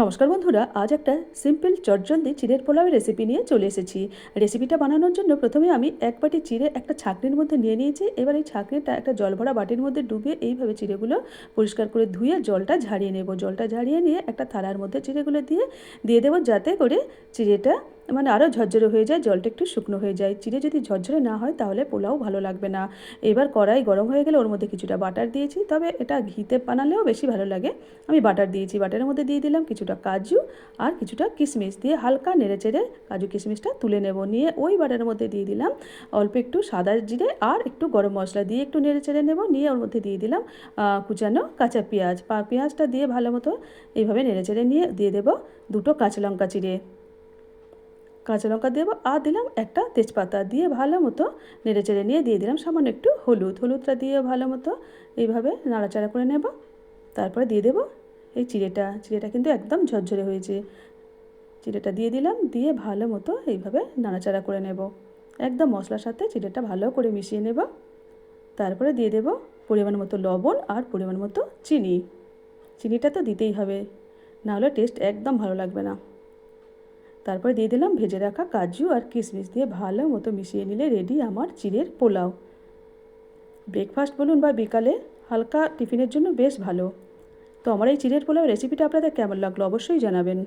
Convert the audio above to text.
নমস্কার বন্ধুরা, আজ একটা সিম্পল চটজলদি চিড়ের পোলাওয়ের রেসিপি নিয়ে চলে এসেছি। রেসিপিটা বানানোর জন্য প্রথমে আমি এক বাটি চিড়ে একটা ছাঁকনির মধ্যে নিয়ে নিয়েছি। এবার এই ছাঁকনিটা একটা জল ভরা বাটির মধ্যে ডুবিয়ে এইভাবে চিড়েগুলো পরিষ্কার করে ধুয়ে জলটা ঝারিয়ে নেব। জলটা ঝারিয়ে নিয়ে একটা থালার মধ্যে চিড়েগুলো দিয়ে দেবো, যাতে করে চিড়েটা আরও ঝরঝরে হয়ে যায়, জলটা একটু শুকনো হয়ে যায়। চিড়ে যদি ঝরঝরে না হয় তাহলে পোলাও ভালো লাগবে না। এবার কড়াই গরম হয়ে গেলে ওর মধ্যে কিছুটা বাটার দিয়েছি, তবে এটা ঘিতে বানালেও বেশি ভালো লাগে। আমি বাটার দিয়েছি, বাটারের মধ্যে দিয়ে দিলাম কিছুটা কাজু আর কিছুটা কিশমিশ, দিয়ে হালকা নেড়েচেড়ে কাজু কিশমিশটা তুলে নেব। নিয়ে ওই বাটারের মধ্যে দিয়ে দিলাম অল্প একটু সাদা জিরে আর একটু গরম মশলা, দিয়ে একটু নেড়েচেড়ে নেব। নিয়ে ওর মধ্যে দিয়ে দিলাম কুচানো কাঁচা পেঁয়াজ। পেঁয়াজটা দিয়ে ভালো মতো এইভাবে নেড়েচেড়ে নিয়ে দিয়ে দেবো দুটো কাঁচা লঙ্কা চিড়ে, কাঁচা লঙ্কা দেবো, আর দিলাম একটা তেজপাতা, দিয়ে ভালো মতো নেড়েচেড়ে নিয়ে দিয়ে দিলাম সামান্য একটু হলুদটা দিয়ে ভালো মতো এইভাবে নাড়াচাড়া করে নেব। তারপরে দিয়ে দেবো এই চিড়েটা কিন্তু একদম ঝরঝরে হয়েছে। চিড়েটা দিয়ে দিলাম, দিয়ে ভালো মতো এইভাবে নাড়াচাড়া করে নেব। একদম মশলার সাথে চিড়েটা ভালো করে মিশিয়ে নেব। তারপরে দিয়ে দেব পরিমাণ মতো লবণ আর পরিমাণ মতো চিনি। চিনিটা তো দিতেই হবে, নাহলে টেস্ট একদম ভালো লাগবে না। তারপরে দিয়ে দিলাম ভেজে রাখা কাজু আর কিশমিশ, দিয়ে ভালো মতো মিশিয়ে নিলে রেডি আমার চিড়ের পোলাও। ব্রেকফাস্ট বলুন বা বিকালে হালকা টিফিনের জন্য বেশ ভালো। তো আমার এই চিড়ের পোলাও রেসিপিটা আপনাদের কেমন লাগলো অবশ্যই জানাবেন।